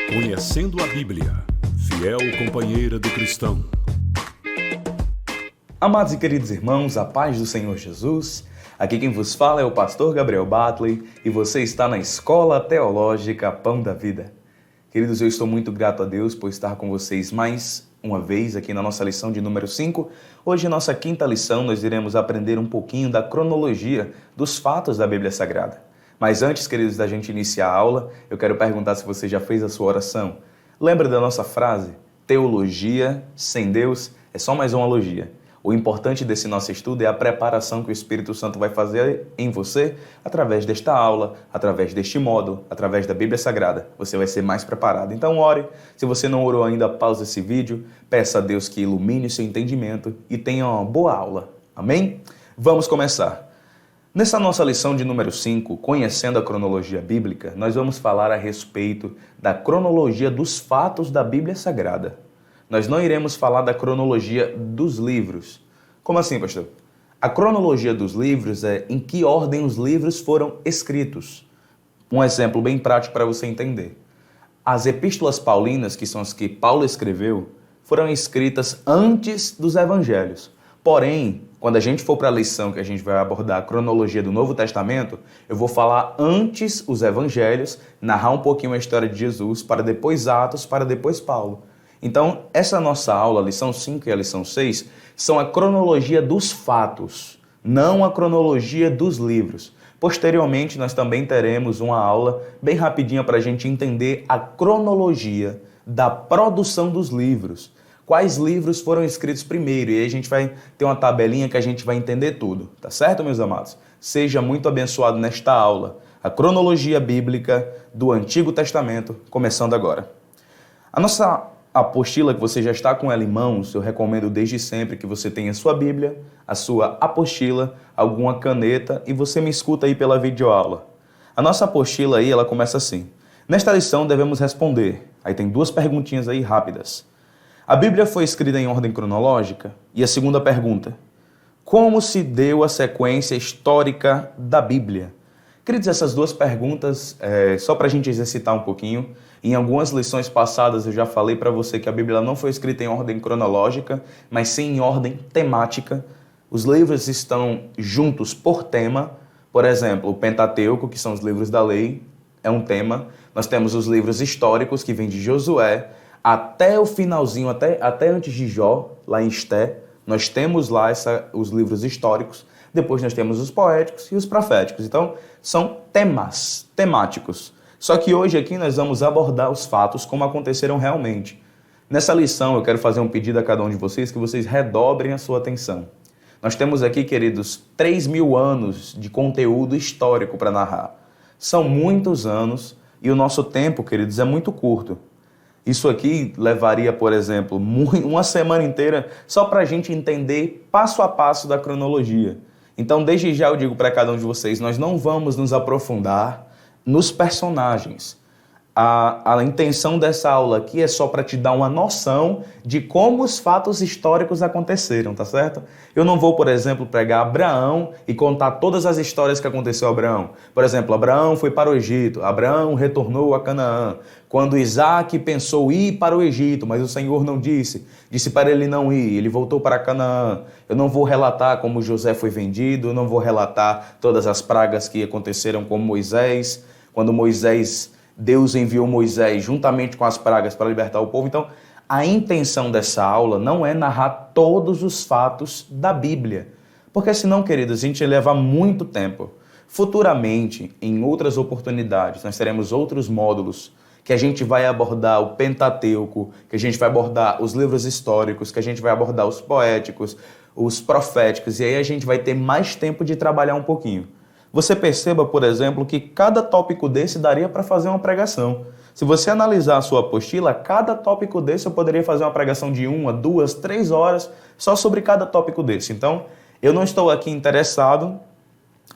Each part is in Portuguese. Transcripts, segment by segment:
Conhecendo a Bíblia, fiel companheira do cristão. Amados e queridos irmãos, a paz do Senhor Jesus. Aqui quem vos fala é o pastor Gabriel Batley e você está na Escola Teológica Pão da Vida. Queridos, eu estou muito grato a Deus por estar com vocês mais uma vez aqui na nossa lição de número 5. Hoje, nossa quinta lição, nós iremos aprender um pouquinho da cronologia dos fatos da Bíblia Sagrada. Mas antes, queridos, da gente iniciar a aula, eu quero perguntar se você já fez a sua oração. Lembra da nossa frase? Teologia sem Deus é só mais uma logia. O importante desse nosso estudo é a preparação que o Espírito Santo vai fazer em você através desta aula, através deste módulo, através da Bíblia Sagrada. Você vai ser mais preparado. Então ore. Se você não orou ainda, pausa esse vídeo, peça a Deus que ilumine o seu entendimento e tenha uma boa aula. Amém? Vamos começar. Nessa nossa lição de número 5, Conhecendo a Cronologia Bíblica, nós vamos falar a respeito da cronologia dos fatos da Bíblia Sagrada. Nós não iremos falar da cronologia dos livros. Como assim, pastor? A cronologia dos livros é em que ordem os livros foram escritos. Um exemplo bem prático para você entender. As epístolas paulinas, que são as que Paulo escreveu, foram escritas antes dos evangelhos. Porém, quando a gente for para a lição que a gente vai abordar a cronologia do Novo Testamento, eu vou falar antes os evangelhos, narrar um pouquinho a história de Jesus, para depois Atos, para depois Paulo. Então, essa nossa aula, a lição 5 e a lição 6, são a cronologia dos fatos, não a cronologia dos livros. Posteriormente, nós também teremos uma aula bem rapidinha para a gente entender a cronologia da produção dos livros. Quais livros foram escritos primeiro? E aí a gente vai ter uma tabelinha que a gente vai entender tudo. Tá certo, meus amados? Seja muito abençoado nesta aula. A cronologia bíblica do Antigo Testamento, começando agora. A nossa apostila, que você já está com ela em mãos, eu recomendo desde sempre que você tenha a sua Bíblia, a sua apostila, alguma caneta e você me escuta aí pela videoaula. A nossa apostila aí, ela começa assim. Nesta lição devemos responder. Aí tem duas perguntinhas aí rápidas. A Bíblia foi escrita em ordem cronológica? E a segunda pergunta, como se deu a sequência histórica da Bíblia? Queridos, essas duas perguntas, só para a gente exercitar um pouquinho. Em algumas lições passadas eu já falei para você que a Bíblia não foi escrita em ordem cronológica, mas sim em ordem temática. Os livros estão juntos por tema. Por exemplo, o Pentateuco, que são os livros da lei, é um tema. Nós temos os livros históricos, que vêm de Josué, até o finalzinho, até antes de Jó, lá em Esté, nós temos lá os livros históricos, depois nós temos os poéticos e os proféticos. Então, são temas, temáticos. Só que hoje aqui nós vamos abordar os fatos como aconteceram realmente. Nessa lição eu quero fazer um pedido a cada um de vocês, que vocês redobrem a sua atenção. Nós temos aqui, queridos, 3.000 anos de conteúdo histórico para narrar. São muitos anos e o nosso tempo, queridos, é muito curto. Isso aqui levaria, por exemplo, uma semana inteira só para a gente entender passo a passo da cronologia. Então, desde já eu digo para cada um de vocês, nós não vamos nos aprofundar nos personagens. A intenção dessa aula aqui é só para te dar uma noção de como os fatos históricos aconteceram, tá certo? Eu não vou, por exemplo, pegar Abraão e contar todas as histórias que aconteceu a Abraão. Por exemplo, Abraão foi para o Egito, Abraão retornou a Canaã. Quando Isaac pensou ir para o Egito, mas o Senhor não disse para ele não ir, ele voltou para Canaã. Eu não vou relatar como José foi vendido, eu não vou relatar todas as pragas que aconteceram com Moisés, quando Deus enviou Moisés juntamente com as pragas para libertar o povo. Então, a intenção dessa aula não é narrar todos os fatos da Bíblia, porque senão, queridos, a gente ia levar muito tempo. Futuramente, em outras oportunidades, nós teremos outros módulos que a gente vai abordar o Pentateuco, que a gente vai abordar os livros históricos, que a gente vai abordar os poéticos, os proféticos, e aí a gente vai ter mais tempo de trabalhar um pouquinho. Você perceba, por exemplo, que cada tópico desse daria para fazer uma pregação. Se você analisar a sua apostila, cada tópico desse eu poderia fazer uma pregação de 1, 2, 3 horas só sobre cada tópico desse. Então, eu não estou aqui interessado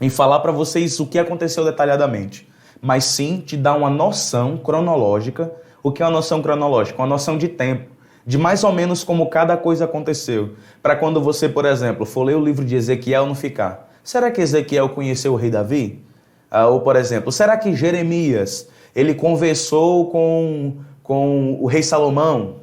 em falar para vocês o que aconteceu detalhadamente, mas sim te dar uma noção cronológica. O que é uma noção cronológica? Uma noção de tempo, de mais ou menos como cada coisa aconteceu. Para quando você, por exemplo, for ler o livro de Ezequiel não ficar. Será que Ezequiel conheceu o rei Davi? Ou, por exemplo, será que Jeremias ele conversou com com o rei Salomão.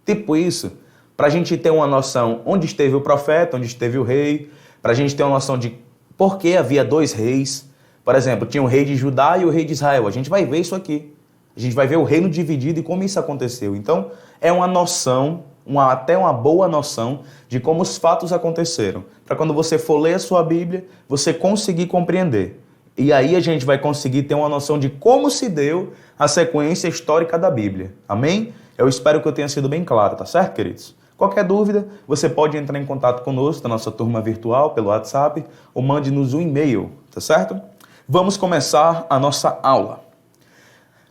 Tipo isso, para a gente ter uma noção onde esteve o profeta, onde esteve o rei, para a gente ter uma noção de por que havia dois reis. Por exemplo, tinha o rei de Judá e o rei de Israel. A gente vai ver isso aqui. A gente vai ver o reino dividido e como isso aconteceu. Então, é uma noção, até uma boa noção de como os fatos aconteceram. Para quando você for ler a sua Bíblia, você conseguir compreender. E aí a gente vai conseguir ter uma noção de como se deu a sequência histórica da Bíblia. Amém? Eu espero que eu tenha sido bem claro, tá certo, queridos? Qualquer dúvida, você pode entrar em contato conosco na nossa turma virtual pelo WhatsApp ou mande-nos um e-mail, tá certo? Vamos começar a nossa aula.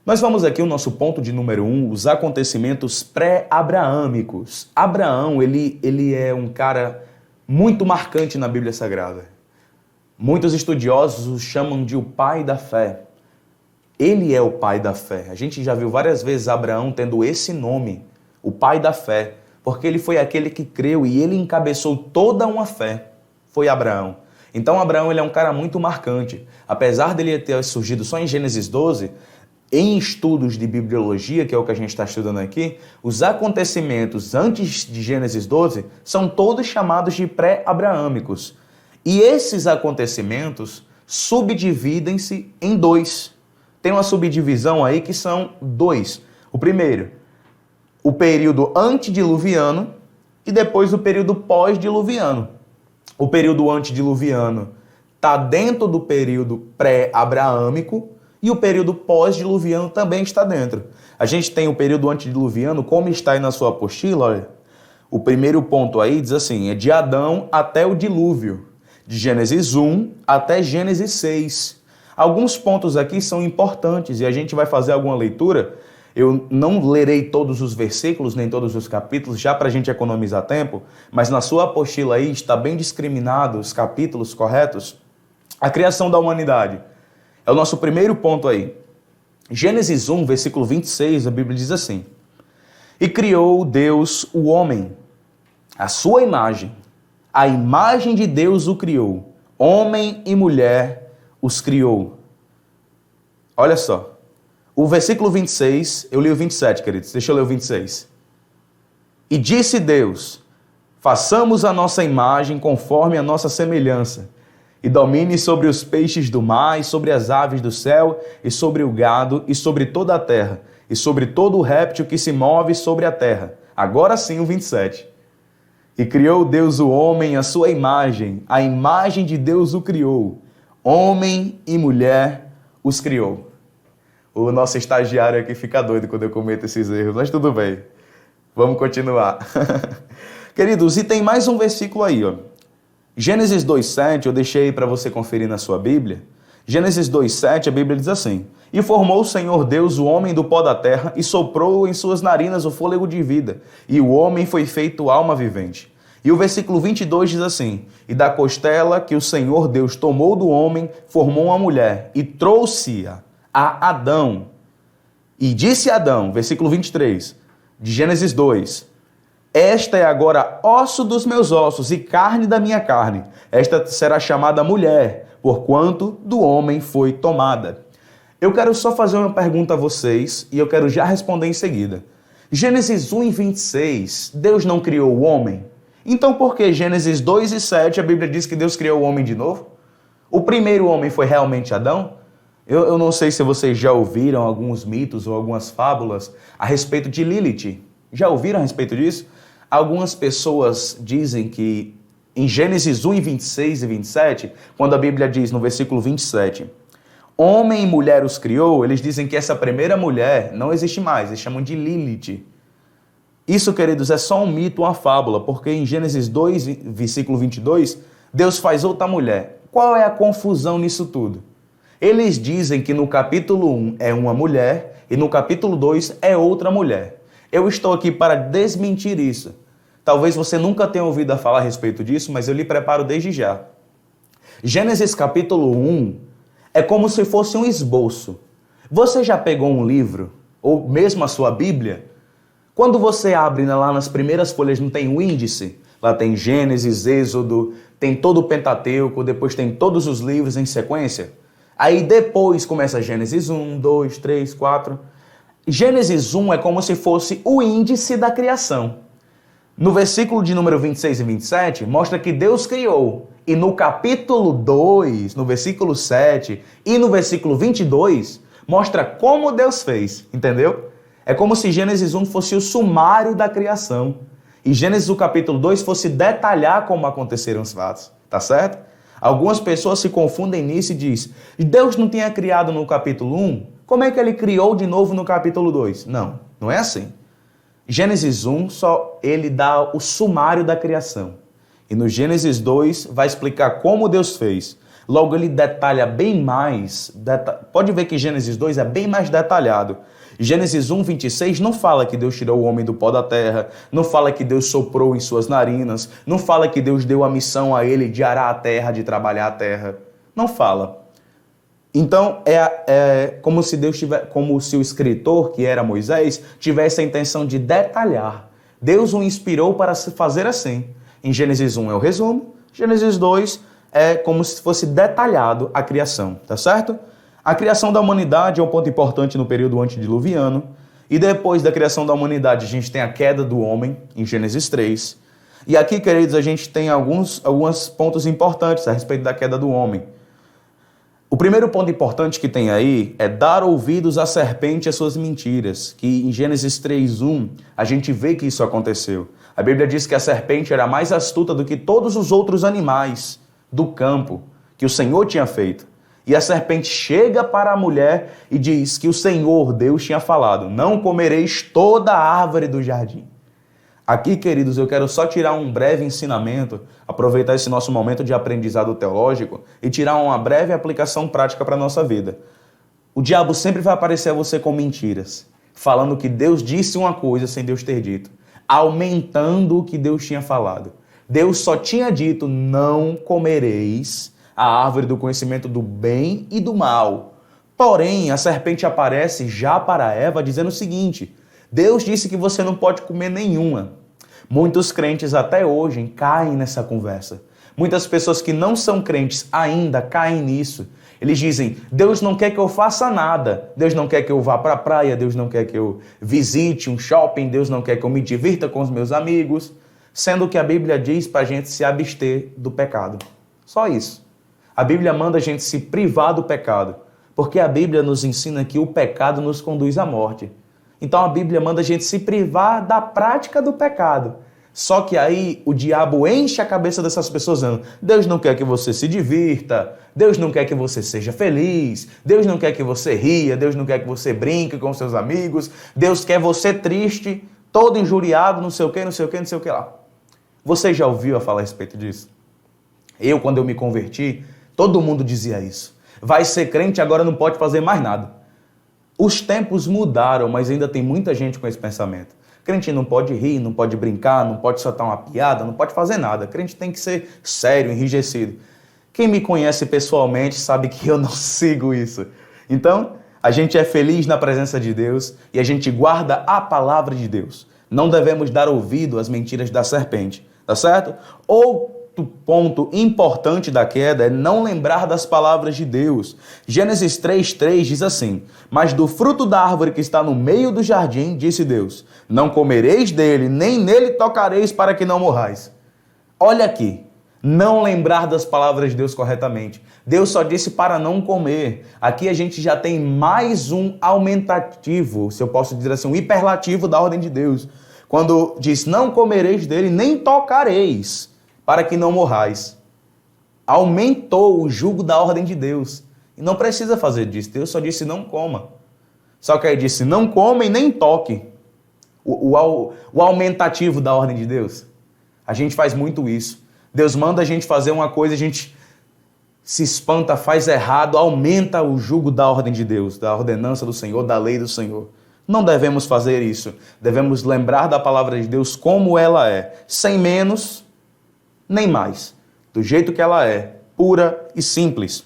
Nós vamos aqui o nosso ponto de número 1, os acontecimentos pré-abraâmicos. Abraão, ele é um cara muito marcante na Bíblia Sagrada. Muitos estudiosos o chamam de o pai da fé. Ele é o pai da fé. A gente já viu várias vezes Abraão tendo esse nome, o pai da fé, porque ele foi aquele que creu e ele encabeçou toda uma fé. Foi Abraão. Então Abraão ele é um cara muito marcante. Apesar dele ter surgido só em Gênesis 12, em estudos de bibliologia, que é o que a gente está estudando aqui, os acontecimentos antes de Gênesis 12 são todos chamados de pré-abraâmicos. E esses acontecimentos subdividem-se em dois. Tem uma subdivisão aí que são dois. O primeiro, o período antediluviano e depois o período pós-diluviano. O período antediluviano está dentro do período pré-abraâmico e o período pós-diluviano também está dentro. A gente tem o período antediluviano, como está aí na sua apostila, olha. O primeiro ponto aí diz assim, é de Adão até o dilúvio. De Gênesis 1 até Gênesis 6. Alguns pontos aqui são importantes e a gente vai fazer alguma leitura. Eu não lerei todos os versículos, nem todos os capítulos, já para a gente economizar tempo, mas na sua apostila aí está bem discriminado os capítulos corretos. A criação da humanidade é o nosso primeiro ponto aí. Gênesis 1, versículo 26, a Bíblia diz assim: E criou Deus o homem, a sua imagem. A imagem de Deus o criou. Homem e mulher os criou. Olha só. O versículo 26, eu li o 27, queridos. Deixa eu ler o 26. E disse Deus, façamos a nossa imagem conforme a nossa semelhança, e domine sobre os peixes do mar, e sobre as aves do céu, e sobre o gado, e sobre toda a terra, e sobre todo o réptil que se move sobre a terra. Agora sim o 27. E criou Deus o homem à sua imagem, a imagem de Deus o criou. Homem e mulher os criou. O nosso estagiário aqui fica doido quando eu cometo esses erros, mas tudo bem. Vamos continuar. Queridos, e tem mais um versículo aí, ó. Gênesis 2,7, eu deixei para você conferir na sua Bíblia. Gênesis 2,7, a Bíblia diz assim: E formou o Senhor Deus o homem do pó da terra, e soprou em suas narinas o fôlego de vida, e o homem foi feito alma vivente. E o versículo 22 diz assim: E da costela que o Senhor Deus tomou do homem, formou uma mulher, e trouxe-a a Adão. E disse Adão, versículo 23, de Gênesis 2, Esta é agora osso dos meus ossos e carne da minha carne. Esta será chamada mulher, porquanto do homem foi tomada. Eu quero só fazer uma pergunta a vocês e eu quero já responder em seguida. Gênesis 1 e 26, Deus não criou o homem? Então por que Gênesis 2 e 7 a Bíblia diz que Deus criou o homem de novo? O primeiro homem foi realmente Adão? Eu não sei se vocês já ouviram alguns mitos ou algumas fábulas a respeito de Lilith. Já ouviram a respeito disso? Algumas pessoas dizem que em Gênesis 1 e 26 e 27, quando a Bíblia diz no versículo 27, homem e mulher os criou, eles dizem que essa primeira mulher não existe mais, eles chamam de Lilith. Isso, queridos, é só um mito, uma fábula, porque em Gênesis 2, versículo 22, Deus faz outra mulher. Qual é a confusão nisso tudo? Eles dizem que no capítulo 1 é uma mulher e no capítulo 2 é outra mulher. Eu estou aqui para desmentir isso. Talvez você nunca tenha ouvido falar a respeito disso, mas eu lhe preparo desde já. Gênesis capítulo 1 é como se fosse um esboço. Você já pegou um livro, ou mesmo a sua Bíblia? Quando você abre lá nas primeiras folhas, não tem o índice? Lá tem Gênesis, Êxodo, tem todo o Pentateuco, depois tem todos os livros em sequência. Aí depois começa Gênesis 1, 2, 3, 4. Gênesis 1 é como se fosse o índice da criação. No versículo de número 26 e 27, mostra que Deus criou. E no capítulo 2, no versículo 7 e no versículo 22, mostra como Deus fez, entendeu? É como se Gênesis 1 fosse o sumário da criação. E Gênesis, o capítulo 2, fosse detalhar como aconteceram os fatos, tá certo? Algumas pessoas se confundem nisso e dizem, Deus não tinha criado no capítulo 1? Como é que ele criou de novo no capítulo 2? Não, não é assim. Gênesis 1, só ele dá o sumário da criação. E no Gênesis 2 vai explicar como Deus fez. Logo ele detalha bem mais. Pode ver que Gênesis 2 é bem mais detalhado. Gênesis 1, 26 não fala que Deus tirou o homem do pó da terra, não fala que Deus soprou em suas narinas, não fala que Deus deu a missão a ele de arar a terra, de trabalhar a terra. Não fala. Então, é como se como se o escritor, que era Moisés, tivesse a intenção de detalhar. Deus o inspirou para se fazer assim. Em Gênesis 1 é o resumo, Gênesis 2 é como se fosse detalhado a criação, tá certo? A criação da humanidade é um ponto importante no período antediluviano. E depois da criação da humanidade, a gente tem a queda do homem, em Gênesis 3. E aqui, queridos, a gente tem alguns pontos importantes a respeito da queda do homem. O primeiro ponto importante que tem aí é dar ouvidos à serpente e às suas mentiras, que em Gênesis 3:1 a gente vê que isso aconteceu. A Bíblia diz que a serpente era mais astuta do que todos os outros animais do campo que o Senhor tinha feito. E a serpente chega para a mulher e diz que o Senhor, Deus, tinha falado, não comereis toda a árvore do jardim. Aqui, queridos, eu quero só tirar um breve ensinamento, aproveitar esse nosso momento de aprendizado teológico e tirar uma breve aplicação prática para a nossa vida. O diabo sempre vai aparecer a você com mentiras, falando que Deus disse uma coisa sem Deus ter dito, aumentando o que Deus tinha falado. Deus só tinha dito, não comereis a árvore do conhecimento do bem e do mal. Porém, a serpente aparece já para Eva dizendo o seguinte, Deus disse que você não pode comer nenhuma. Muitos crentes até hoje caem nessa conversa. Muitas pessoas que não são crentes ainda caem nisso. Eles dizem, Deus não quer que eu faça nada. Deus não quer que eu vá para a praia. Deus não quer que eu visite um shopping. Deus não quer que eu me divirta com os meus amigos. Sendo que a Bíblia diz para a gente se abster do pecado. Só isso. A Bíblia manda a gente se privar do pecado. Porque a Bíblia nos ensina que o pecado nos conduz à morte. Então a Bíblia manda a gente se privar da prática do pecado. Só que aí o diabo enche a cabeça dessas pessoas dizendo, Deus não quer que você se divirta, Deus não quer que você seja feliz, Deus não quer que você ria, Deus não quer que você brinque com seus amigos, Deus quer você triste, todo injuriado, não sei o que, não sei o que, não sei o que lá. Você já ouviu a falar a respeito disso? Quando eu me converti, todo mundo dizia isso. Vai ser crente, agora não pode fazer mais nada. Os tempos mudaram, mas ainda tem muita gente com esse pensamento. Crente não pode rir, não pode brincar, não pode soltar uma piada, não pode fazer nada. Crente tem que ser sério, enrijecido. Quem me conhece pessoalmente sabe que eu não sigo isso. Então, a gente é feliz na presença de Deus e a gente guarda a palavra de Deus. Não devemos dar ouvido às mentiras da serpente, tá certo? Outro ponto importante da queda é não lembrar das palavras de Deus. Gênesis 3:3 diz assim, mas do fruto da árvore que está no meio do jardim, disse Deus, não comereis dele, nem nele tocareis para que não morrais. Olha aqui, não lembrar das palavras de Deus corretamente. Deus só disse para não comer. Aqui a gente já tem mais um aumentativo, se eu posso dizer assim, um hiperlativo da ordem de Deus. Quando diz, não comereis dele, nem tocareis, para que não morrais. Aumentou o jugo da ordem de Deus. E não precisa fazer disso. Deus só disse não coma. Só que aí disse não coma e nem toque. O aumentativo da ordem de Deus. A gente faz muito isso. Deus manda a gente fazer uma coisa, a gente se espanta, faz errado, aumenta o jugo da ordem de Deus, da ordenança do Senhor, da lei do Senhor. Não devemos fazer isso. Devemos lembrar da palavra de Deus como ela é. Sem menos nem mais, do jeito que ela é, pura e simples.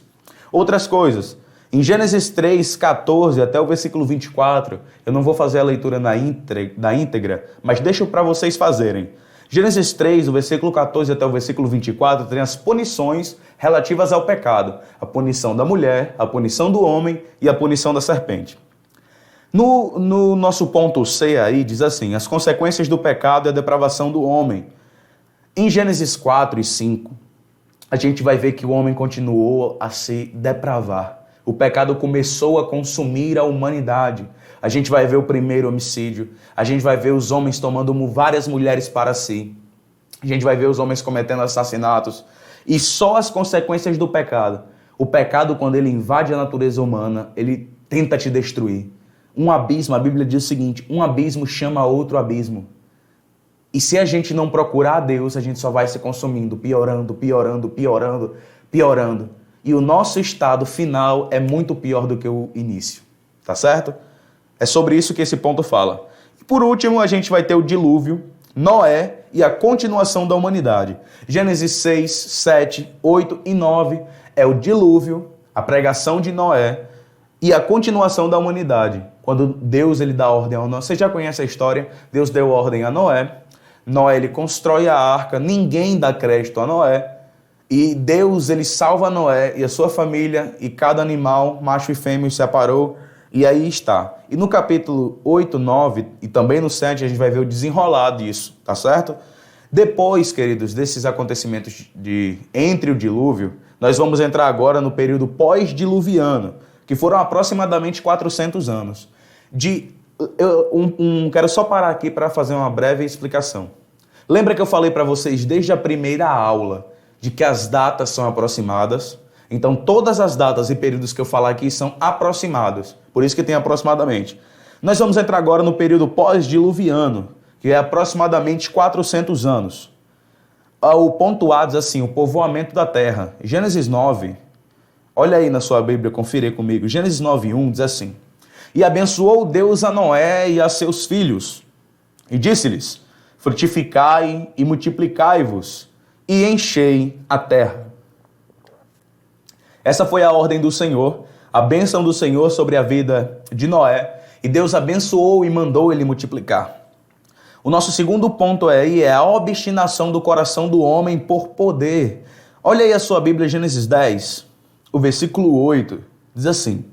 Outras coisas, em Gênesis 3:14 até o versículo 24, eu não vou fazer a leitura na íntegra, mas deixo para vocês fazerem. Gênesis 3, o versículo 14 até o versículo 24, tem as punições relativas ao pecado. A punição da mulher, a punição do homem e a punição da serpente. No nosso ponto C aí, diz assim, as consequências do pecado e a depravação do homem. Em Gênesis 4 e 5, a gente vai ver que o homem continuou a se depravar. O pecado começou a consumir a humanidade. A gente vai ver o primeiro homicídio, a gente vai ver os homens tomando várias mulheres para si. A gente vai ver os homens cometendo assassinatos. E só as consequências do pecado. O pecado, quando ele invade a natureza humana, ele tenta te destruir. Um abismo, a Bíblia diz o seguinte, um abismo chama outro abismo. E se a gente não procurar a Deus, a gente só vai se consumindo, piorando, piorando, piorando, piorando. E o nosso estado final é muito pior do que o início. Tá certo? É sobre isso que esse ponto fala. E por último, a gente vai ter o dilúvio, Noé e a continuação da humanidade. Gênesis 6, 7, 8 e 9 é o dilúvio, a pregação de Noé e a continuação da humanidade. Quando Deus ele dá ordem a Noé. Você já conhece a história? Deus deu ordem a Noé. Noé ele constrói a arca, ninguém dá crédito a Noé. E Deus ele salva Noé e a sua família e cada animal, macho e fêmea, separou. E aí está. E no capítulo 8, 9 e também no 7 a gente vai ver o desenrolar disso, tá certo? Depois, queridos, desses acontecimentos entre o dilúvio, nós vamos entrar agora no período pós-diluviano, que foram aproximadamente 400 anos. Quero só parar aqui para fazer uma breve explicação. Lembra que eu falei para vocês desde a primeira aula de que as datas são aproximadas? Então, todas as datas e períodos que eu falar aqui são aproximados. Por isso que tem aproximadamente. Nós vamos entrar agora no período pós-diluviano, que é aproximadamente 400 anos. O ponto A diz assim, o povoamento da terra. Gênesis 9, olha aí na sua Bíblia, confira aí comigo. Gênesis 9, 1 diz assim, e abençoou Deus a Noé e a seus filhos, e disse-lhes, frutificai e multiplicai-vos, e enchei a terra. Essa foi a ordem do Senhor, a bênção do Senhor sobre a vida de Noé, e Deus abençoou e mandou ele multiplicar. O nosso segundo ponto aí é a obstinação do coração do homem por poder. Olha aí a sua Bíblia, Gênesis 10, o versículo 8, diz assim,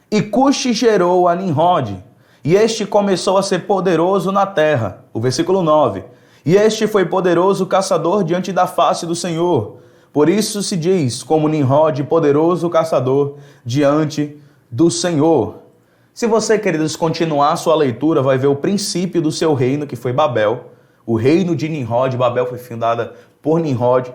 e Cuxi gerou a Nimrod, e este começou a ser poderoso na terra. O versículo 9, e este foi poderoso caçador diante da face do Senhor. Por isso se diz, como Nimrod, poderoso caçador diante do Senhor. Se você, queridos, continuar a sua leitura, vai ver o princípio do seu reino, que foi Babel. O reino de Nimrod, Babel foi fundada por Nimrod.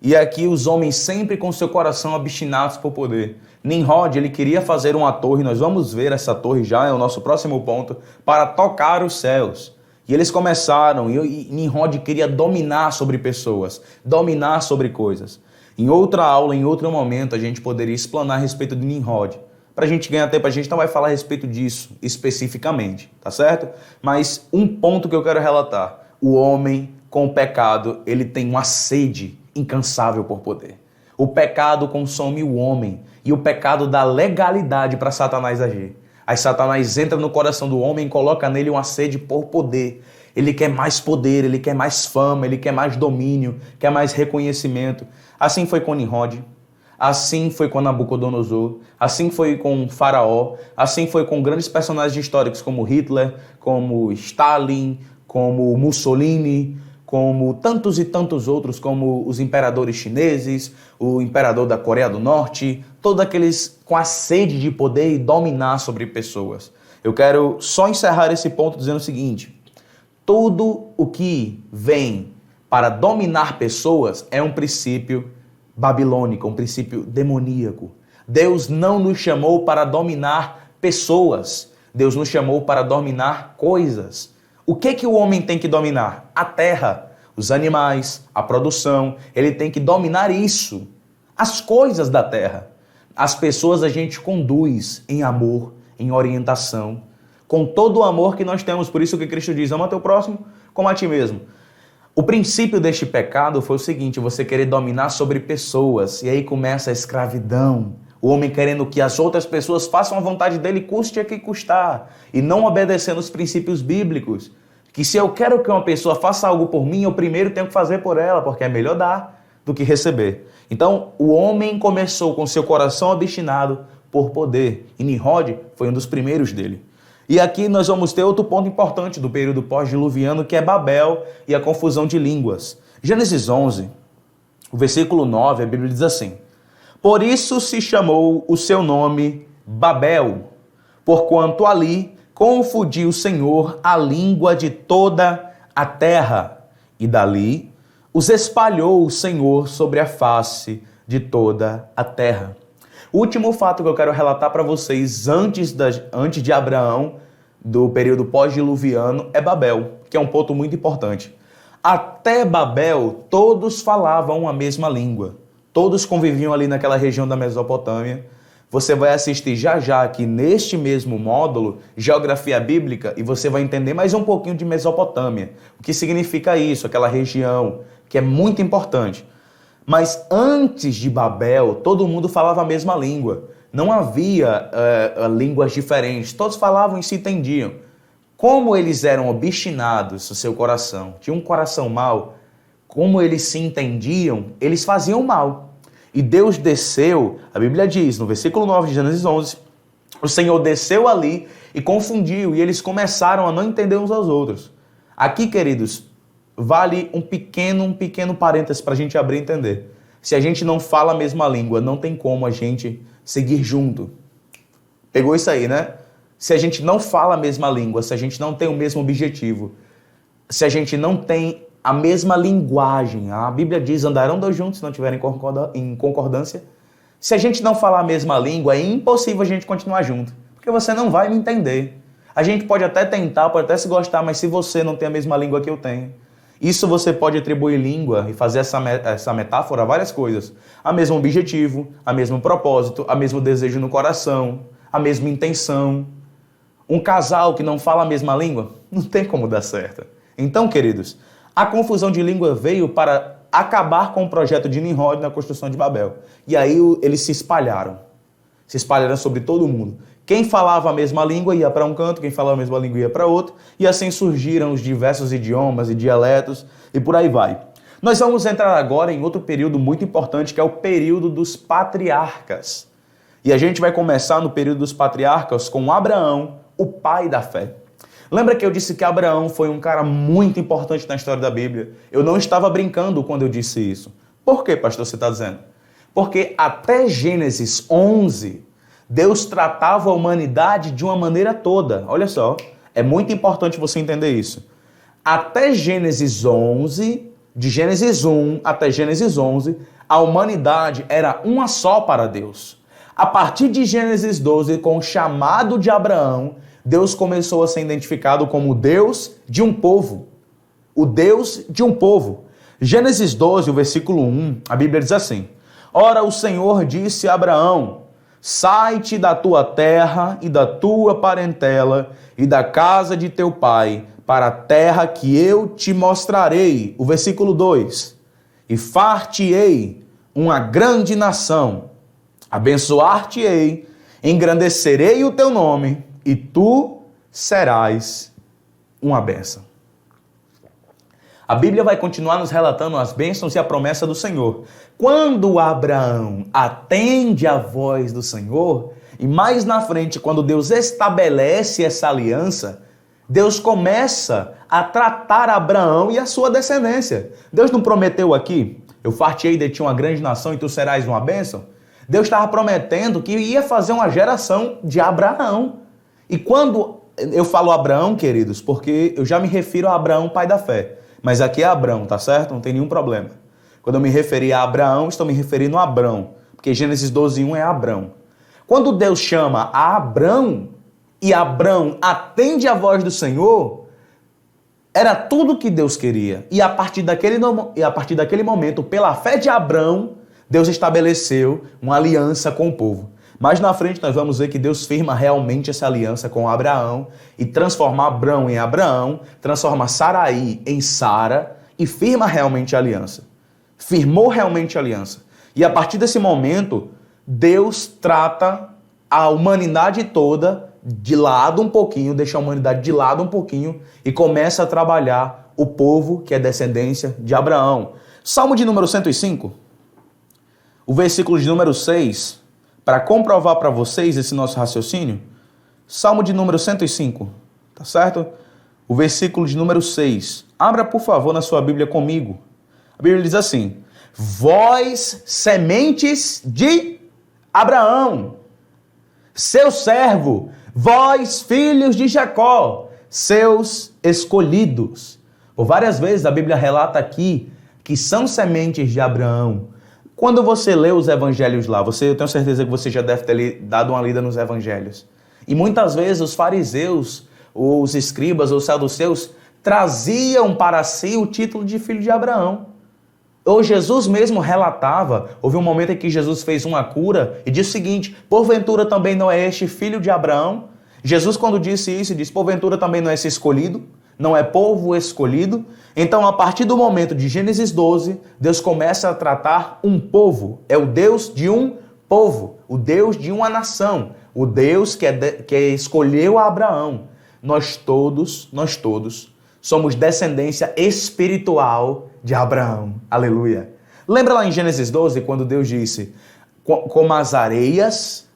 E aqui os homens sempre com seu coração obstinados por poder. Nimrod, ele queria fazer uma torre, nós vamos ver essa torre já, é o nosso próximo ponto, para tocar os céus. E eles começaram, e Nimrod queria dominar sobre pessoas, dominar sobre coisas. Em outra aula, em outro momento, a gente poderia explanar a respeito de Nimrod. Para a gente ganhar tempo, a gente não vai falar a respeito disso especificamente, tá certo? Mas um ponto que eu quero relatar. O homem com o pecado, ele tem uma sede incansável por poder. O pecado consome o homem e o pecado dá legalidade para Satanás agir. Aí Satanás entra no coração do homem e coloca nele uma sede por poder. Ele quer mais poder, ele quer mais fama, ele quer mais domínio, quer mais reconhecimento. Assim foi com Nimrod. Assim foi com Nabucodonosor, assim foi com Faraó, assim foi com grandes personagens históricos como Hitler, como Stalin, como Mussolini, como tantos e tantos outros, como os imperadores chineses, o imperador da Coreia do Norte, todos aqueles com a sede de poder e dominar sobre pessoas. Eu quero só encerrar esse ponto dizendo o seguinte, tudo o que vem para dominar pessoas é um princípio babilônico, um princípio demoníaco. Deus não nos chamou para dominar pessoas. Deus nos chamou para dominar coisas. O que o homem tem que dominar? A terra, os animais, a produção. Ele tem que dominar isso. As coisas da terra. As pessoas a gente conduz em amor, em orientação, com todo o amor que nós temos. Por isso que Cristo diz, ama teu próximo como a ti mesmo. O princípio deste pecado foi o seguinte, você querer dominar sobre pessoas, e aí começa a escravidão. O homem querendo que as outras pessoas façam a vontade dele, custe a que custar, e não obedecendo os princípios bíblicos. Que se eu quero que uma pessoa faça algo por mim, eu primeiro tenho que fazer por ela, porque é melhor dar do que receber. Então, o homem começou com seu coração obstinado por poder, e Nimrod foi um dos primeiros dele. E aqui nós vamos ter outro ponto importante do período pós-diluviano, que é Babel e a confusão de línguas. Gênesis 11, o versículo 9, a Bíblia diz assim: por isso se chamou o seu nome Babel, porquanto ali confundiu o Senhor a língua de toda a terra, e dali os espalhou o Senhor sobre a face de toda a terra. O último fato que eu quero relatar para vocês antes de Abraão, do período pós-diluviano, é Babel, que é um ponto muito importante. Até Babel, todos falavam a mesma língua. Todos conviviam ali naquela região da Mesopotâmia. Você vai assistir já aqui neste mesmo módulo, Geografia Bíblica, e você vai entender mais um pouquinho de Mesopotâmia. O que significa isso, aquela região, que é muito importante. Mas antes de Babel, todo mundo falava a mesma língua. Não havia línguas diferentes. Todos falavam e se entendiam. Como eles eram obstinados no seu coração, tinham um coração mau, como eles se entendiam, eles faziam mal. E Deus desceu, a Bíblia diz, no versículo 9 de Gênesis 11, o Senhor desceu ali e confundiu, e eles começaram a não entender uns aos outros. Aqui, queridos, vale um pequeno parênteses para a gente abrir e entender. Se a gente não fala a mesma língua, não tem como a gente seguir junto. Pegou isso aí, né? Se a gente não fala a mesma língua, se a gente não tem o mesmo objetivo, se a gente não tem a mesma linguagem, a Bíblia diz, andarão dois juntos se não estiverem em concordância. Se a gente não falar a mesma língua, é impossível a gente continuar junto, porque você não vai me entender. A gente pode até tentar, pode até se gostar, mas se você não tem a mesma língua que eu tenho, isso você pode atribuir língua e fazer essa metáfora a várias coisas. A mesmo objetivo, a mesmo propósito, a mesmo desejo no coração, a mesma intenção. Um casal que não fala a mesma língua, não tem como dar certo. Então, queridos, a confusão de língua veio para acabar com o projeto de Nimrod na construção de Babel. E aí eles se espalharam sobre todo mundo. Quem falava a mesma língua ia para um canto, quem falava a mesma língua ia para outro, e assim surgiram os diversos idiomas e dialetos, e por aí vai. Nós vamos entrar agora em outro período muito importante, que é o período dos patriarcas. E a gente vai começar no período dos patriarcas com Abraão, o pai da fé. Lembra que eu disse que Abraão foi um cara muito importante na história da Bíblia? Eu não estava brincando quando eu disse isso. Por que, pastor, você está dizendo? Porque até Gênesis 11... Deus tratava a humanidade de uma maneira toda. Olha só, é muito importante você entender isso. Até Gênesis 11, de Gênesis 1 até Gênesis 11, a humanidade era uma só para Deus. A partir de Gênesis 12, com o chamado de Abraão, Deus começou a ser identificado como o Deus de um povo. O Deus de um povo. Gênesis 12, o versículo 1, a Bíblia diz assim: ora, o Senhor disse a Abraão: sai-te da tua terra e da tua parentela e da casa de teu pai, para a terra que eu te mostrarei. O versículo 2. E far-te-ei uma grande nação, abençoar-te-ei, engrandecerei o teu nome, e tu serás uma bênção. A Bíblia vai continuar nos relatando as bênçãos e a promessa do Senhor. Quando Abraão atende a voz do Senhor, e mais na frente, quando Deus estabelece essa aliança, Deus começa a tratar Abraão e a sua descendência. Deus não prometeu aqui: eu far-te-ei de ti uma grande nação e tu serás uma bênção? Deus estava prometendo que ia fazer uma geração de Abraão. E quando eu falo Abraão, queridos, porque eu já me refiro a Abraão, pai da fé. Mas aqui é Abrão, tá certo? Não tem nenhum problema. Quando eu me referi a Abraão, estou me referindo a Abrão, porque Gênesis 12:1 é Abrão. Quando Deus chama a Abrão, e Abrão atende a voz do Senhor, era tudo que Deus queria. E a partir daquele momento, pela fé de Abrão, Deus estabeleceu uma aliança com o povo. Mais na frente nós vamos ver que Deus firma realmente essa aliança com Abraão e transforma Abrão em Abraão, transforma Sarai em Sara e firma realmente a aliança. Firmou realmente a aliança. E a partir desse momento, Deus trata a humanidade toda de lado um pouquinho, deixa a humanidade de lado um pouquinho e começa a trabalhar o povo que é descendência de Abraão. Salmo de número 105, o versículo de número 6... para comprovar para vocês esse nosso raciocínio, Salmo de número 105, tá certo? O versículo de número 6. Abra, por favor, na sua Bíblia comigo. A Bíblia diz assim: vós, sementes de Abraão, seu servo, vós, filhos de Jacó, seus escolhidos. Por várias vezes a Bíblia relata aqui que são sementes de Abraão. Quando você lê os evangelhos lá, eu tenho certeza que você já deve ter dado uma lida nos evangelhos. E muitas vezes os fariseus, os escribas, os saduceus, traziam para si o título de filho de Abraão. Ou Jesus mesmo relatava, houve um momento em que Jesus fez uma cura e disse o seguinte: porventura também não é este filho de Abraão? Jesus, quando disse isso, disse: porventura também não é esse escolhido? Não é povo escolhido? Então, a partir do momento de Gênesis 12, Deus começa a tratar um povo. É o Deus de um povo, o Deus de uma nação, o Deus que escolheu Abraão. Nós todos somos descendência espiritual de Abraão. Aleluia. Lembra lá em Gênesis 12, quando Deus disse: como as areias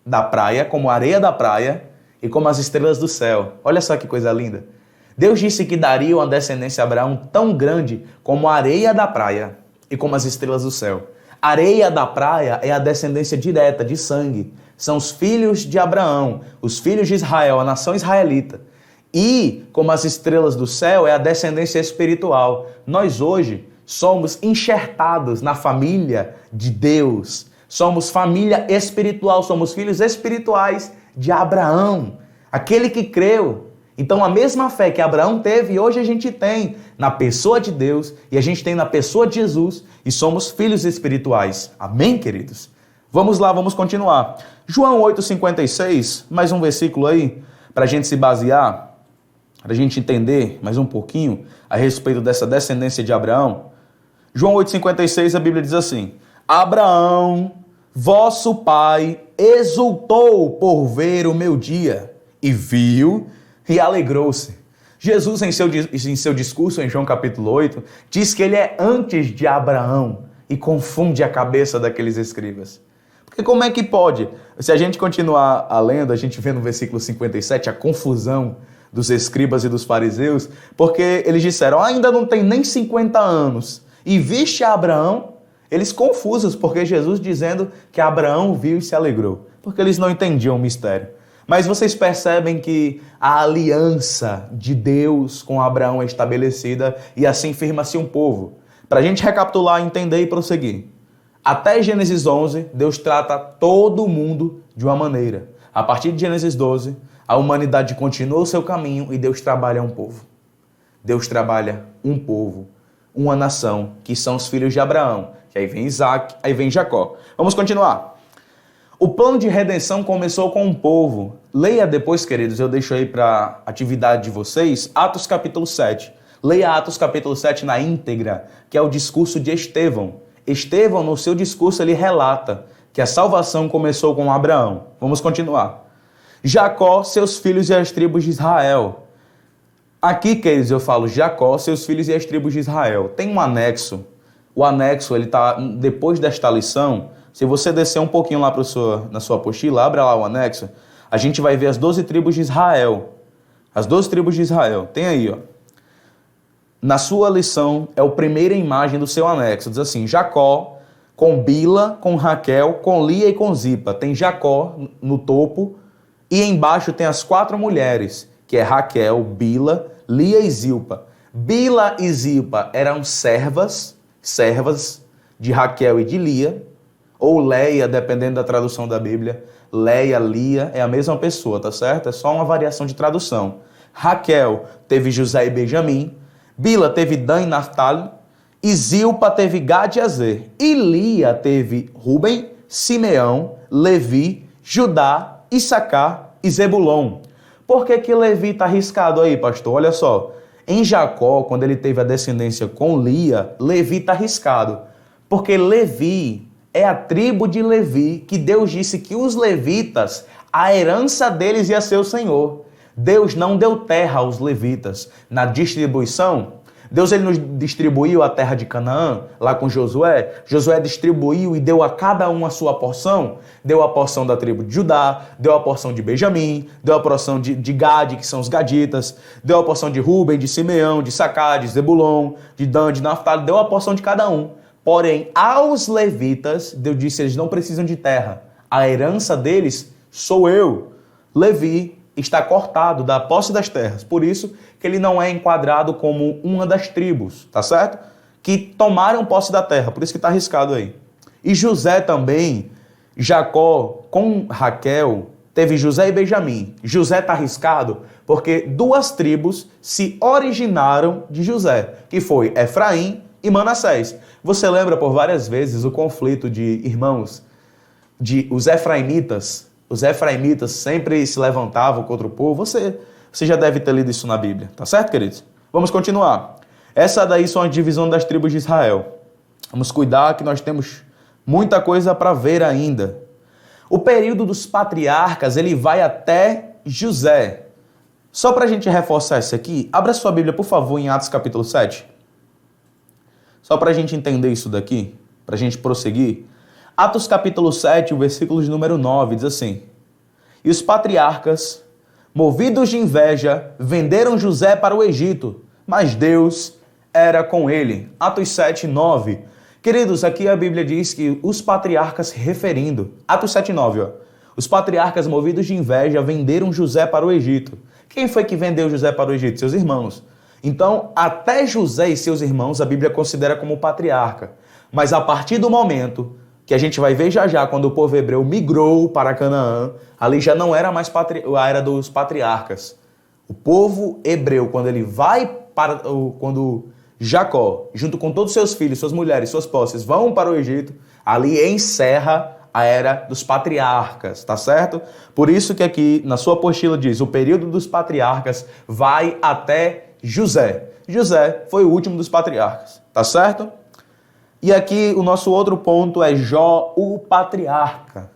da praia, como a areia da praia e como as estrelas do céu. Olha só que coisa linda. Deus disse que daria uma descendência a Abraão tão grande como a areia da praia e como as estrelas do céu. A areia da praia é a descendência direta de sangue. São os filhos de Abraão, os filhos de Israel, a nação israelita. E, como as estrelas do céu, é a descendência espiritual. Nós hoje somos enxertados na família de Deus. Somos família espiritual, somos filhos espirituais de Abraão, aquele que creu. Então, a mesma fé que Abraão teve, hoje a gente tem na pessoa de Deus e a gente tem na pessoa de Jesus e somos filhos espirituais. Amém, queridos? Vamos lá, vamos continuar. João 8,56, mais um versículo aí, para a gente se basear, para a gente entender mais um pouquinho a respeito dessa descendência de Abraão. João 8,56, a Bíblia diz assim: Abraão, vosso pai, exultou por ver o meu dia, e viu e alegrou-se. Jesus, em seu discurso em João capítulo 8, diz que ele é antes de Abraão e confunde a cabeça daqueles escribas. Porque como é que pode? Se a gente continuar lendo, a gente vê no versículo 57 a confusão dos escribas e dos fariseus, porque eles disseram: ainda não tem nem 50 anos, e viste Abraão? Eles confusos, porque Jesus dizendo que Abraão viu e se alegrou, porque eles não entendiam o mistério. Mas vocês percebem que a aliança de Deus com Abraão é estabelecida e assim firma-se um povo. Para a gente recapitular, entender e prosseguir. Até Gênesis 11, Deus trata todo mundo de uma maneira. A partir de Gênesis 12, a humanidade continua o seu caminho e Deus trabalha um povo. Deus trabalha um povo, uma nação, que são os filhos de Abraão. Que aí vem Isaac, aí vem Jacó. Vamos continuar. O plano de redenção começou com um povo. Leia depois, queridos, eu deixo aí para atividade de vocês, Atos capítulo 7. Leia Atos capítulo 7 na íntegra, que é o discurso de Estevão. Estevão, no seu discurso, ele relata que a salvação começou com Abraão. Vamos continuar. Jacó, seus filhos e as tribos de Israel. Aqui, queridos, eu falo Jacó, seus filhos e as tribos de Israel. Tem um anexo. O anexo, ele está depois desta lição. Se você descer um pouquinho lá na sua apostila, abra lá o anexo, a gente vai ver as 12 tribos de Israel. As 12 tribos de Israel. Tem aí, ó. Na sua lição, é a primeira imagem do seu anexo. Diz assim: Jacó, com Bila, com Raquel, com Lia e com Zipa. Tem Jacó no topo e embaixo tem as 4 mulheres, que é Raquel, Bila, Lia e Zilpa. Bila e Zilpa eram servas de Raquel e de Lia, ou Leia, dependendo da tradução da Bíblia. Leia, Lia, é a mesma pessoa, tá certo? É só uma variação de tradução. Raquel teve José e Benjamim, Bila teve Dan e Naftali, e Zilpa teve Gad e Azer. E Lia teve Ruben, Simeão, Levi, Judá, Issacar e Zebulon. Por que Levi está arriscado aí, pastor? Olha só, em Jacó, quando ele teve a descendência com Lia, Levi está arriscado, porque Levi é a tribo de Levi, que Deus disse que os levitas, a herança deles ia ser o Senhor. Deus não deu terra aos levitas na distribuição, Deus ele nos distribuiu a terra de Canaã, lá com Josué. Josué distribuiu e deu a cada um a sua porção. Deu a porção da tribo de Judá, deu a porção de Benjamim, deu a porção de Gade, que são os gaditas, deu a porção de Ruben, de Simeão, de Sacá, de Zebulon, de Dan, de Naftali, deu a porção de cada um. Porém, aos levitas, Deus disse, eles não precisam de terra. A herança deles sou eu. Levi está cortado da posse das terras. Por isso que ele não é enquadrado como uma das tribos, tá certo? Que tomaram posse da terra. Por isso que está arriscado aí. E José também, Jacó com Raquel, teve José e Benjamim. José está arriscado porque duas tribos se originaram de José, que foi Efraim e Manassés. Você lembra por várias vezes o conflito de irmãos, de os efraimitas. Os efraimitas sempre se levantavam contra o povo. Você já deve ter lido isso na Bíblia, tá certo, queridos? Vamos continuar. Essa daí são a divisão das tribos de Israel. Vamos cuidar que nós temos muita coisa para ver ainda. O período dos patriarcas, ele vai até José. Só para a gente reforçar isso aqui, abra sua Bíblia, por favor, em Atos capítulo 7. Só para a gente entender isso daqui, para a gente prosseguir. Atos capítulo 7, o versículo de número 9, diz assim: E os patriarcas, movidos de inveja, venderam José para o Egito, mas Deus era com ele. Atos 7, 9. Queridos, aqui a Bíblia diz que os patriarcas se referindo. Atos 7, 9, ó. Os patriarcas, movidos de inveja, venderam José para o Egito. Quem foi que vendeu José para o Egito? Seus irmãos. Então, até José e seus irmãos, a Bíblia considera como patriarca. Mas a partir do momento que a gente vai ver já quando o povo hebreu migrou para Canaã, ali já não era mais a era dos patriarcas. O povo hebreu, quando ele vai para... Quando Jacó, junto com todos os seus filhos, suas mulheres, suas posses, vão para o Egito, ali encerra a era dos patriarcas, tá certo? Por isso que aqui na sua apostila diz, o período dos patriarcas vai até José. José foi o último dos patriarcas, tá certo? E aqui o nosso outro ponto é Jó, o patriarca.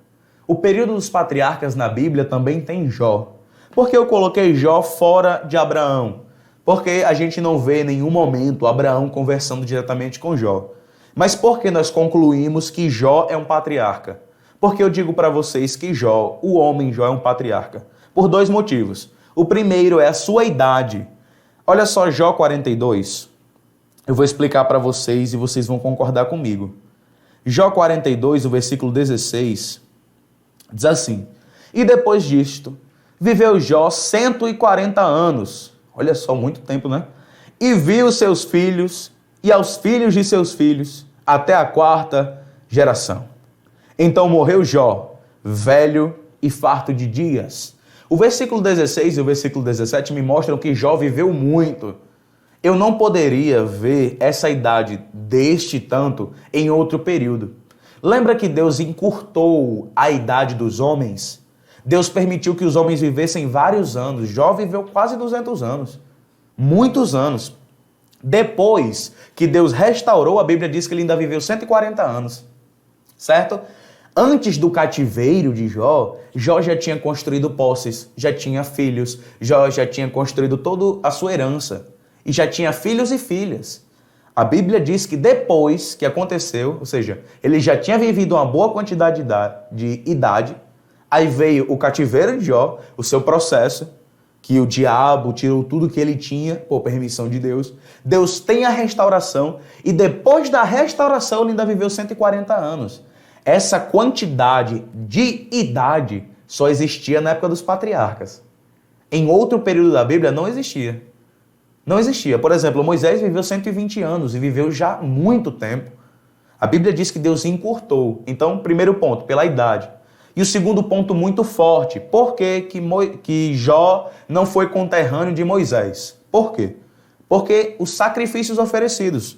O período dos patriarcas na Bíblia também tem Jó. Por que eu coloquei Jó fora de Abraão? Porque a gente não vê em nenhum momento Abraão conversando diretamente com Jó. Mas por que nós concluímos que Jó é um patriarca? Porque eu digo para vocês que Jó, o homem Jó, é um patriarca. Por dois motivos. O primeiro é a sua idade. Olha só Jó 42. Eu vou explicar para vocês e vocês vão concordar comigo. Jó 42, o versículo 16, diz assim: E depois disto, viveu Jó 140 anos. Olha só, muito tempo, né? E viu seus filhos e aos filhos de seus filhos, até a quarta geração. Então morreu Jó, velho e farto de dias. O versículo 16 e o versículo 17 me mostram que Jó viveu muito. Eu não poderia ver essa idade deste tanto em outro período. Lembra que Deus encurtou a idade dos homens? Deus permitiu que os homens vivessem vários anos. Jó viveu quase 200 anos. Muitos anos. Depois que Deus restaurou, a Bíblia diz que ele ainda viveu 140 anos. Certo? Antes do cativeiro de Jó, Jó já tinha construído posses, já tinha filhos, Jó já tinha construído toda a sua herança. E já tinha filhos e filhas. A Bíblia diz que depois que aconteceu, ou seja, ele já tinha vivido uma boa quantidade de idade, aí veio o cativeiro de Jó, o seu processo, que o diabo tirou tudo que ele tinha, por permissão de Deus. Deus tem a restauração, e depois da restauração ele ainda viveu 140 anos. Essa quantidade de idade só existia na época dos patriarcas. Em outro período da Bíblia não existia. Não existia. Por exemplo, Moisés viveu 120 anos e viveu já muito tempo. A Bíblia diz que Deus encurtou. Então, primeiro ponto, pela idade. E o segundo ponto muito forte, por que Jó não foi conterrâneo de Moisés? Por quê? Porque os sacrifícios oferecidos.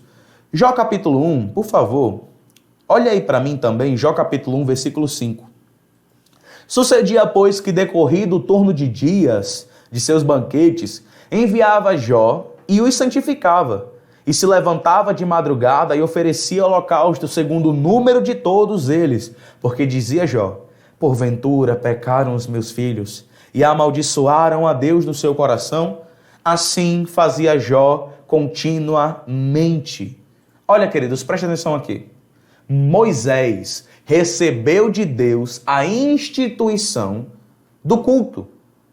Jó capítulo 1, por favor, olha aí para mim também, Jó capítulo 1, versículo 5. Sucedia, pois, que decorrido o turno de dias de seus banquetes, enviava Jó e os santificava, e se levantava de madrugada e oferecia holocausto segundo o número de todos eles, porque dizia Jó, porventura pecaram os meus filhos e amaldiçoaram a Deus no seu coração? Assim fazia Jó continuamente. Olha, queridos, preste atenção aqui. Moisés recebeu de Deus a instituição do culto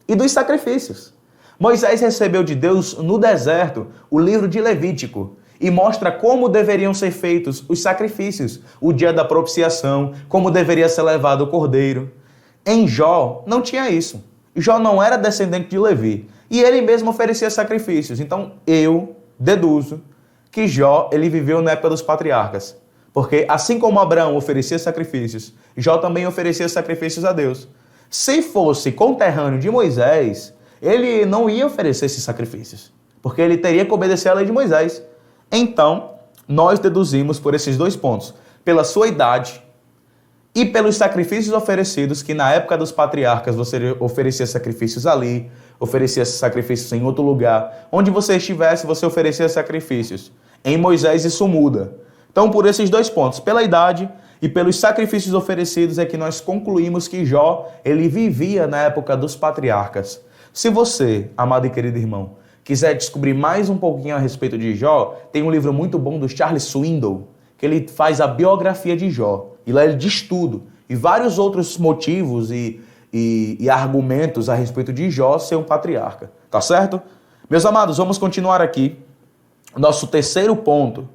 e dos sacrifícios. Moisés recebeu de Deus no deserto o livro de Levítico e mostra como deveriam ser feitos os sacrifícios, o dia da propiciação, como deveria ser levado o cordeiro. Em Jó não tinha isso. Jó não era descendente de Levi e ele mesmo oferecia sacrifícios. Então eu deduzo que Jó ele viveu na época dos patriarcas, porque assim como Abraão oferecia sacrifícios, Jó também oferecia sacrifícios a Deus. Se fosse conterrâneo de Moisés, ele não ia oferecer esses sacrifícios, porque ele teria que obedecer à lei de Moisés. Então, nós deduzimos por esses dois pontos, pela sua idade e pelos sacrifícios oferecidos, que na época dos patriarcas você oferecia sacrifícios ali, oferecia sacrifícios em outro lugar. Onde você estivesse, você oferecia sacrifícios. Em Moisés isso muda. Então, por esses dois pontos, pela idade e pelos sacrifícios oferecidos, é que nós concluímos que Jó, ele vivia na época dos patriarcas. Se você, amado e querido irmão, quiser descobrir mais um pouquinho a respeito de Jó, tem um livro muito bom do Charles Swindoll, que ele faz a biografia de Jó. E lá ele diz tudo. E vários outros motivos e argumentos a respeito de Jó ser um patriarca. Tá certo? Meus amados, vamos continuar aqui. Nosso terceiro ponto.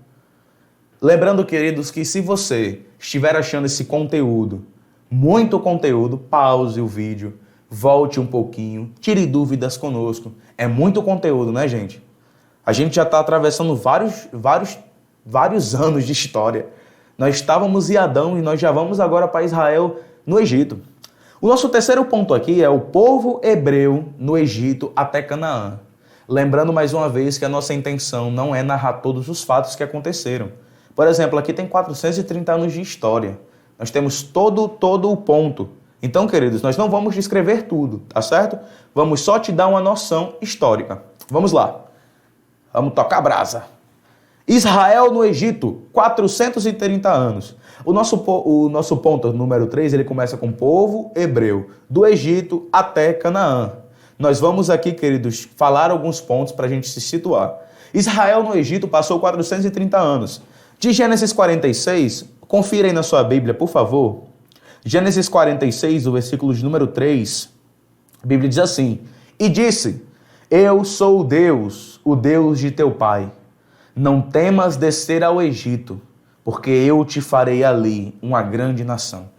Lembrando, queridos, que se você estiver achando esse conteúdo, muito conteúdo, pause o vídeo, volte um pouquinho, tire dúvidas conosco. É muito conteúdo, né, gente? A gente já está atravessando vários anos de história. Nós estávamos em Adão e nós já vamos agora para Israel no Egito. O nosso terceiro ponto aqui é o povo hebreu no Egito até Canaã. Lembrando mais uma vez que a nossa intenção não é narrar todos os fatos que aconteceram. Por exemplo, aqui tem 430 anos de história. Nós temos todo o ponto. Então, queridos, nós não vamos descrever tudo, tá certo? Vamos só te dar uma noção histórica. Vamos lá. Vamos tocar a brasa. Israel no Egito, 430 anos. O nosso ponto número 3, ele começa com povo hebreu, do Egito até Canaã. Nós vamos aqui, queridos, falar alguns pontos para a gente se situar. Israel no Egito passou 430 anos. De Gênesis 46, confira aí na sua Bíblia, por favor. Gênesis 46, o versículo de número 3, a Bíblia diz assim: E disse, eu sou Deus, o Deus de teu pai. Não temas descer ao Egito, porque eu te farei ali uma grande nação.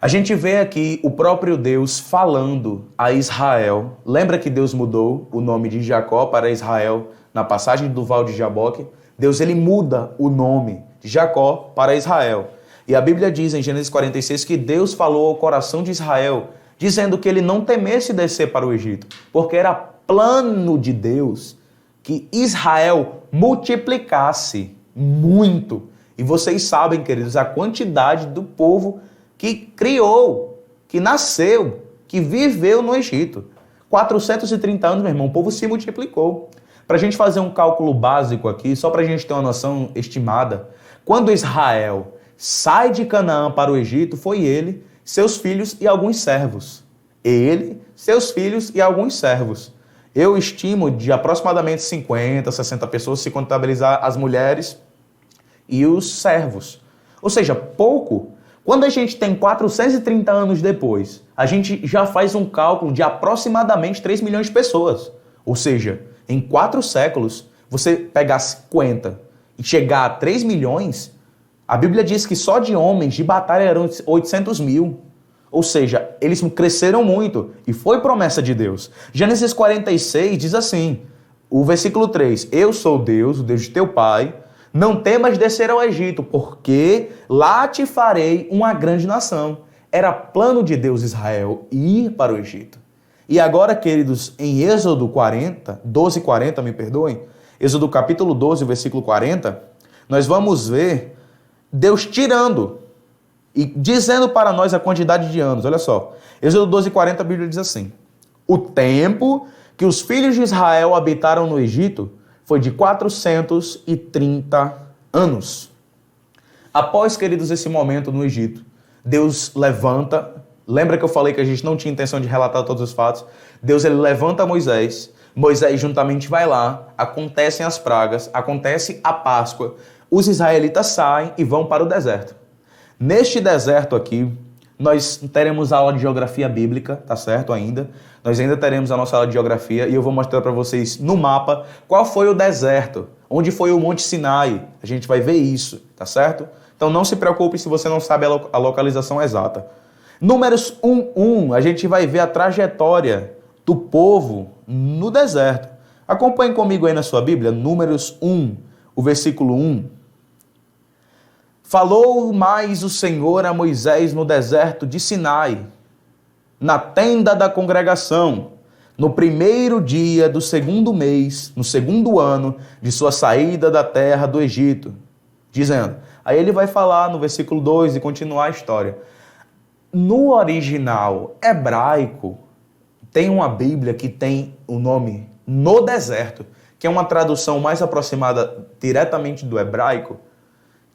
A gente vê aqui o próprio Deus falando a Israel. Lembra que Deus mudou o nome de Jacó para Israel na passagem do Val de Jaboque? Deus ele muda o nome de Jacó para Israel. E a Bíblia diz em Gênesis 46 que Deus falou ao coração de Israel, dizendo que ele não temesse descer para o Egito, porque era plano de Deus que Israel multiplicasse muito. E vocês sabem, queridos, a quantidade do povo que criou, que nasceu, que viveu no Egito. 430 anos, meu irmão, o povo se multiplicou. Para a gente fazer um cálculo básico aqui, só para a gente ter uma noção estimada, quando Israel sai de Canaã para o Egito, foi ele, seus filhos e alguns servos. Ele, seus filhos e alguns servos. Eu estimo de aproximadamente 50, 60 pessoas, se contabilizar as mulheres e os servos. Ou seja, pouco. Quando a gente tem 430 anos depois, a gente já faz um cálculo de aproximadamente 3 milhões de pessoas. Ou seja, em 4 séculos, você pegar 50 e chegar a 3 milhões, a Bíblia diz que só de homens de batalha eram 800 mil. Ou seja, eles cresceram muito e foi promessa de Deus. Gênesis 46 diz assim, o versículo 3, eu sou Deus, o Deus de teu pai, não temas descer ao Egito, porque lá te farei uma grande nação. Era plano de Deus Israel ir para o Egito. E agora, queridos, em Êxodo 12:40, me perdoem, Êxodo capítulo 12, versículo 40, nós vamos ver Deus tirando e dizendo para nós a quantidade de anos. Olha só, Êxodo 12:40, a Bíblia diz assim, o tempo que os filhos de Israel habitaram no Egito foi de 430 anos. Após, queridos, esse momento no Egito, Deus levanta, lembra que eu falei que a gente não tinha intenção de relatar todos os fatos? Deus ele levanta Moisés, Moisés juntamente vai lá, acontecem as pragas, acontece a Páscoa, os israelitas saem e vão para o deserto. Neste deserto aqui, nós teremos aula de geografia bíblica, tá certo ainda? Nós ainda teremos a nossa aula de geografia e eu vou mostrar para vocês no mapa qual foi o deserto, onde foi o Monte Sinai. A gente vai ver isso, tá certo? Então não se preocupe se você não sabe a localização exata. Números 1:1, a gente vai ver a trajetória do povo no deserto. Acompanhe comigo aí na sua Bíblia, Números 1, o versículo 1. Falou mais o Senhor a Moisés no deserto de Sinai, na tenda da congregação, no primeiro dia do segundo mês, no segundo ano de sua saída da terra do Egito, dizendo. Aí ele vai falar no versículo 2 e continuar a história. No original hebraico, tem uma Bíblia que tem o nome No Deserto, que é uma tradução mais aproximada diretamente do hebraico,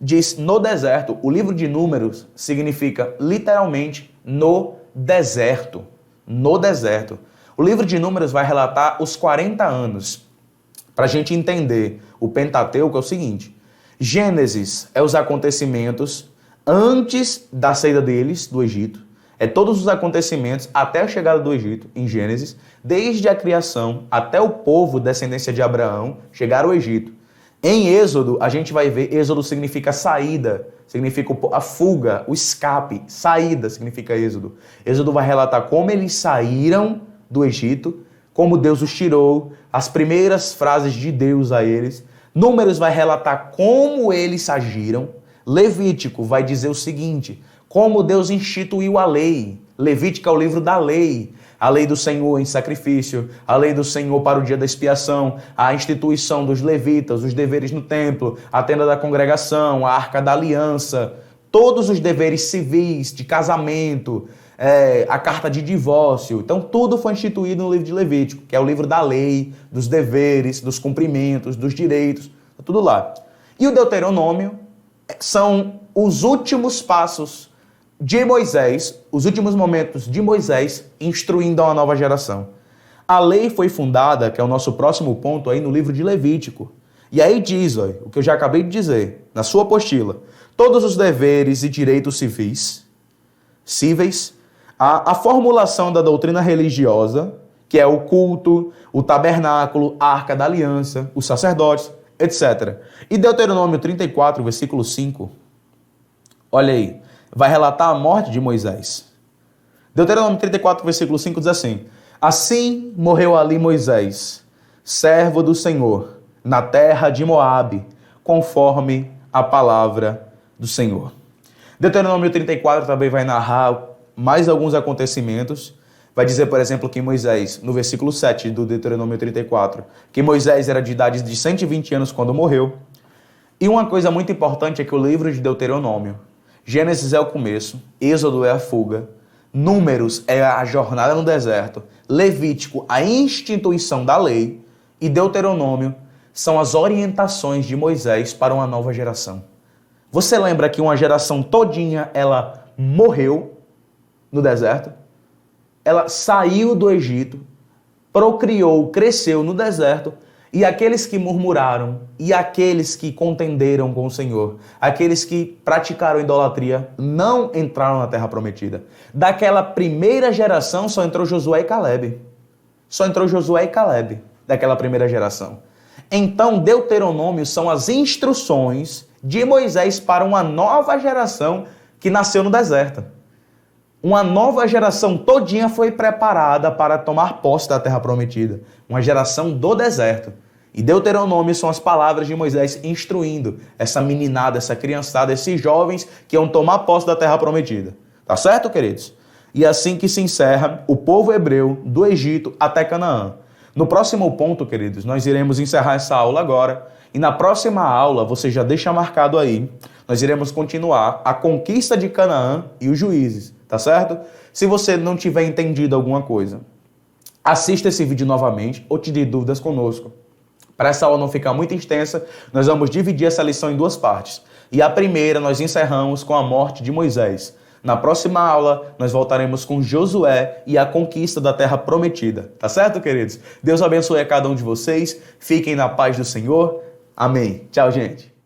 diz no deserto. O livro de Números significa literalmente no deserto. No deserto. O livro de Números vai relatar os 40 anos. Para a gente entender o Pentateuco é o seguinte. Gênesis é os acontecimentos antes da saída deles do Egito. É todos os acontecimentos até a chegada do Egito, em Gênesis, desde a criação até o povo, descendência de Abraão, chegar ao Egito. Em Êxodo, a gente vai ver, Êxodo significa saída, significa a fuga, o escape, saída significa Êxodo. Êxodo vai relatar como eles saíram do Egito, como Deus os tirou, as primeiras frases de Deus a eles. Números vai relatar como eles agiram. Levítico vai dizer o seguinte, como Deus instituiu a lei. Levítico é o livro da lei. A lei do Senhor em sacrifício, a lei do Senhor para o dia da expiação, a instituição dos levitas, os deveres no templo, a tenda da congregação, a arca da aliança, todos os deveres civis, de casamento, a carta de divórcio. Então tudo foi instituído no livro de Levítico, que é o livro da lei, dos deveres, dos cumprimentos, dos direitos, tudo lá. E o Deuteronômio são os últimos passos de Moisés, os últimos momentos de Moisés instruindo a uma nova geração. A lei foi fundada, que é o nosso próximo ponto aí no livro de Levítico. E aí diz, ó, o que eu já acabei de dizer, na sua apostila, todos os deveres e direitos cíveis, a formulação da doutrina religiosa, que é o culto, o tabernáculo, a arca da aliança, os sacerdotes, etc. E Deuteronômio 34, versículo 5, olha aí, vai relatar a morte de Moisés. Deuteronômio 34, versículo 5 diz assim, assim morreu ali Moisés, servo do Senhor, na terra de Moabe, conforme a palavra do Senhor. Deuteronômio 34 também vai narrar mais alguns acontecimentos. Vai dizer, por exemplo, que Moisés, no versículo 7 do Deuteronômio 34, que Moisés era de idade de 120 anos quando morreu. E uma coisa muito importante é que o livro de Deuteronômio, Gênesis é o começo, Êxodo é a fuga, Números é a jornada no deserto, Levítico a instituição da lei e Deuteronômio são as orientações de Moisés para uma nova geração. Você lembra que uma geração todinha ela morreu no deserto? Ela saiu do Egito, procriou, cresceu no deserto, e aqueles que murmuraram, e aqueles que contenderam com o Senhor, aqueles que praticaram idolatria, não entraram na terra prometida. Daquela primeira geração só entrou Josué e Caleb. Só entrou Josué e Caleb, daquela primeira geração. Então, Deuteronômio são as instruções de Moisés para uma nova geração que nasceu no deserto. Uma nova geração todinha foi preparada para tomar posse da terra prometida. Uma geração do deserto. E Deuteronômio são as palavras de Moisés instruindo essa meninada, essa criançada, esses jovens que iam tomar posse da terra prometida. Tá certo, queridos? E assim que se encerra o povo hebreu do Egito até Canaã. No próximo ponto, queridos, nós iremos encerrar essa aula agora. E na próxima aula, você já deixa marcado aí, nós iremos continuar a conquista de Canaã e os juízes. Tá certo? Se você não tiver entendido alguma coisa, assista esse vídeo novamente ou tire dúvidas conosco. Para essa aula não ficar muito extensa, nós vamos dividir essa lição em duas partes. E a primeira nós encerramos com a morte de Moisés. Na próxima aula, nós voltaremos com Josué e a conquista da terra prometida. Tá certo, queridos? Deus abençoe a cada um de vocês. Fiquem na paz do Senhor. Amém. Tchau, gente.